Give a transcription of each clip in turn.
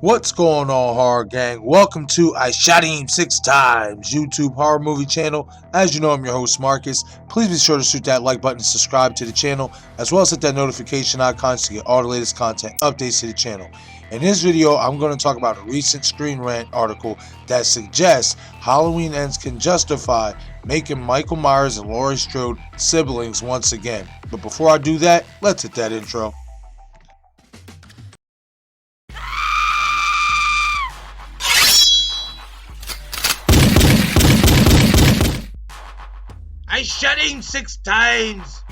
What's going on, horror gang? Welcome to I Shot Him 6 Times YouTube horror movie channel. As you know, I'm your host Marcus. Please be sure to shoot that like button and subscribe to the channel, as well as hit that notification icon to get all the latest content updates to the channel. In this video, I'm going to talk about a recent Screen Rant article that suggests Halloween Ends can justify making Michael Myers and Laurie Strode siblings once again. But before I do that, let's hit that intro. I shot him 6 times.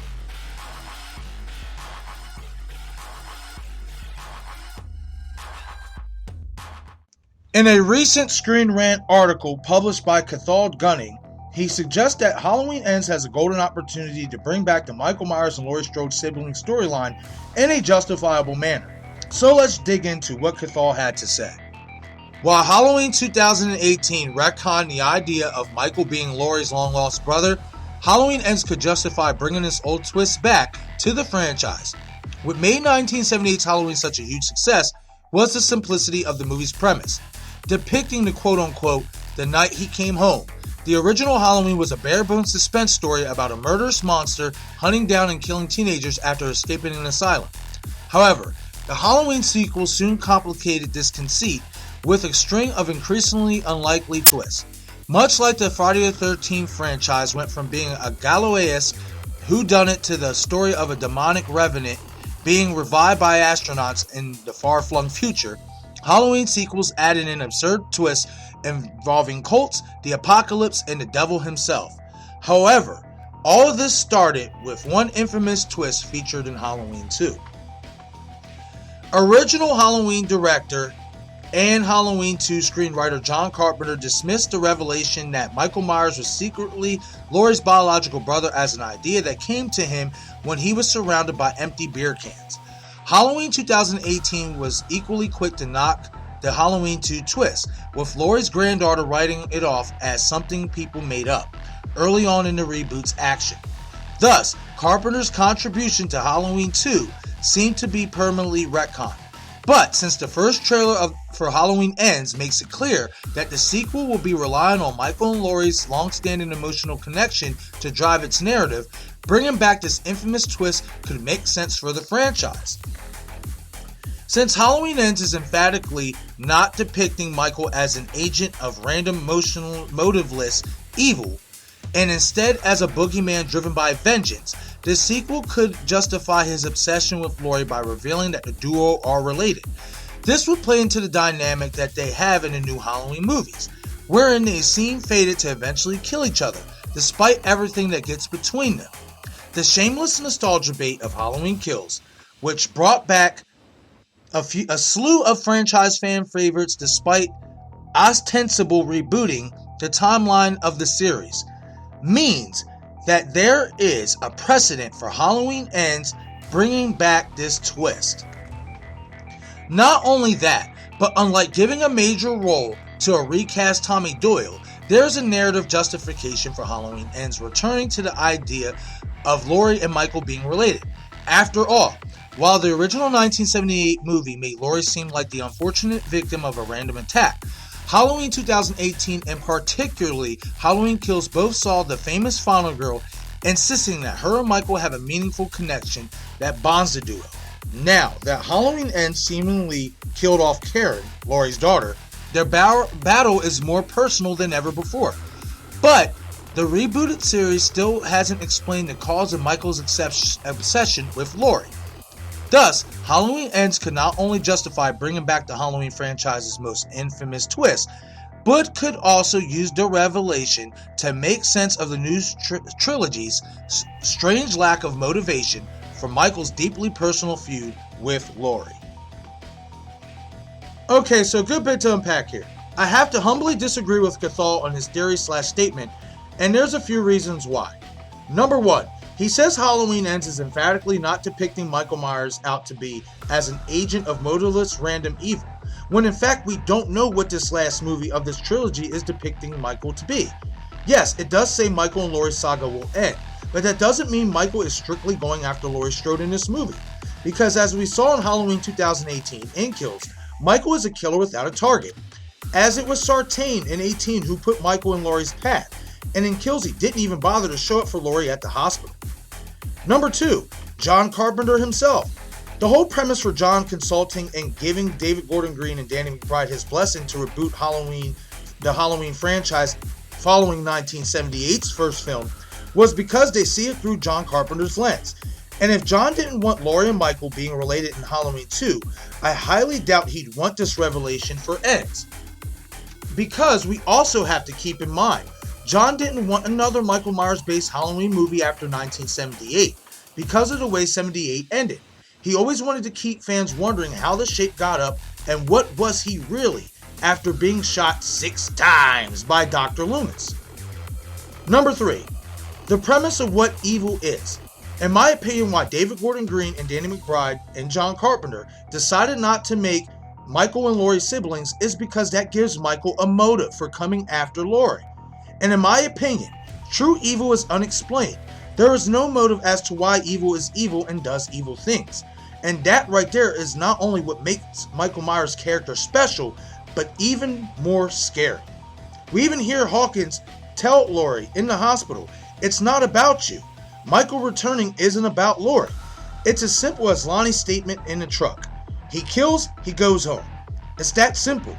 In a recent Screen Rant article published by Cathal Gunning, he suggests that Halloween Ends has a golden opportunity to bring back the Michael Myers and Laurie Strode sibling storyline in a justifiable manner. So let's dig into what Cathal had to say. While Halloween 2018 retconned the idea of Michael being Laurie's long-lost brother, Halloween Ends could justify bringing this old twist back to the franchise. What made 1978's Halloween such a huge success was the simplicity of the movie's premise, depicting the quote-unquote "the night he came home." The original Halloween was a bare-bones suspense story about a murderous monster hunting down and killing teenagers after escaping an asylum. However, the Halloween sequel soon complicated this conceit with a string of increasingly unlikely twists. Much like the Friday the 13th franchise went from being a Galloesque whodunit to the story of a demonic revenant being revived by astronauts in the far-flung future, Halloween sequels added an absurd twist involving cults, the apocalypse, and the devil himself. However, all of this started with one infamous twist featured in Halloween 2. Original Halloween director and Halloween 2 screenwriter John Carpenter dismissed the revelation that Michael Myers was secretly Laurie's biological brother as an idea that came to him when he was surrounded by empty beer cans. Halloween 2018 was equally quick to knock the Halloween 2 twist, with Laurie's granddaughter writing it off as something people made up early on in the reboot's action. Thus, Carpenter's contribution to Halloween 2 seemed to be permanently retconned. But since the first trailer for Halloween Ends makes it clear that the sequel will be relying on Michael and Laurie's long-standing emotional connection to drive its narrative, bringing back this infamous twist could make sense for the franchise. Since Halloween Ends is emphatically not depicting Michael as an agent of random motiveless evil, and instead as a boogeyman driven by vengeance, the sequel could justify his obsession with Laurie by revealing that the duo are related. This would play into the dynamic that they have in the new Halloween movies, wherein they seem fated to eventually kill each other, despite everything that gets between them. The shameless nostalgia bait of Halloween Kills, which brought back a slew of franchise fan favorites despite ostensible rebooting the timeline of the series, means that there is a precedent for Halloween Ends bringing back this twist. Not only that, but unlike giving a major role to a recast Tommy Doyle, there's a narrative justification for Halloween Ends returning to the idea of Laurie and Michael being related. After all, while the original 1978 movie made Laurie seem like the unfortunate victim of a random attack, Halloween 2018 and particularly Halloween Kills both saw the famous final girl insisting that her and Michael have a meaningful connection that bonds the duo. Now that Halloween Ends seemingly killed off Karen, Laurie's daughter, their battle is more personal than ever before. But the rebooted series still hasn't explained the cause of Michael's obsession with Laurie. Thus, Halloween Ends could not only justify bringing back the Halloween franchise's most infamous twist, but could also use the revelation to make sense of the new trilogy's strange lack of motivation for Michael's deeply personal feud with Laurie. Okay, so good bit to unpack here. I have to humbly disagree with Cathal on his theory/statement, and there's a few reasons why. Number one, he says Halloween Ends is emphatically not depicting Michael Myers out to be as an agent of motiveless random evil, when in fact we don't know what this last movie of this trilogy is depicting Michael to be. Yes, it does say Michael and Laurie's saga will end, but that doesn't mean Michael is strictly going after Laurie Strode in this movie, because as we saw in Halloween 2018 in Kills, Michael is a killer without a target, as it was Sartain in 18 who put Michael in Laurie's path, and in Kills he didn't even bother to show up for Laurie at the hospital. Number 2, John Carpenter himself. The whole premise for John consulting and giving David Gordon Green and Danny McBride his blessing to reboot the Halloween franchise following 1978's first film was because they see it through John Carpenter's lens. And if John didn't want Laurie and Michael being related in Halloween 2, I highly doubt he'd want this revelation for Ends. Because we also have to keep in mind, John didn't want another Michael Myers-based Halloween movie after 1978 because of the way 78 ended. He always wanted to keep fans wondering how the shape got up and what was he really after being shot 6 times by Dr. Loomis. Number 3, the premise of what evil is. In my opinion, why David Gordon Green and Danny McBride and John Carpenter decided not to make Michael and Laurie siblings is because that gives Michael a motive for coming after Laurie. And in my opinion, true evil is unexplained. There is no motive as to why evil is evil and does evil things. And that right there is not only what makes Michael Myers' character special, but even more scary. We even hear Hawkins tell Laurie in the hospital, "It's not about you. Michael returning isn't about Laurie." It's as simple as Lonnie's statement in the truck. He kills, he goes home. It's that simple.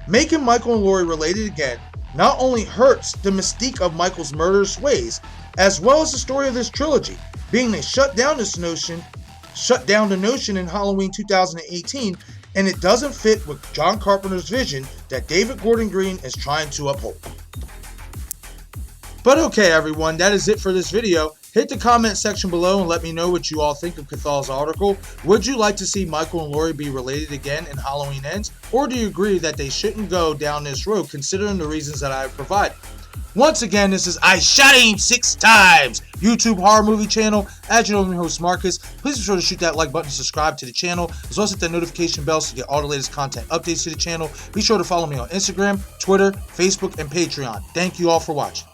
Making Michael and Laurie related again not only hurts the mystique of Michael's murderous ways, as well as the story of this trilogy, being they shut down the notion in Halloween 2018, and it doesn't fit with John Carpenter's vision that David Gordon Green is trying to uphold. But okay everyone, that is it for this video. Hit the comment section below and let me know what you all think of Cathal's article. Would you like to see Michael and Laurie be related again in Halloween Ends? Or do you agree that they shouldn't go down this road considering the reasons that I have provided? Once again, this is I Shot Him 6 Times YouTube horror movie channel. As you know, I'm your host Marcus. Please be sure to shoot that like button, subscribe to the channel, as well as hit that notification bell to get all the latest content updates to the channel. Be sure to follow me on Instagram, Twitter, Facebook, and Patreon. Thank you all for watching.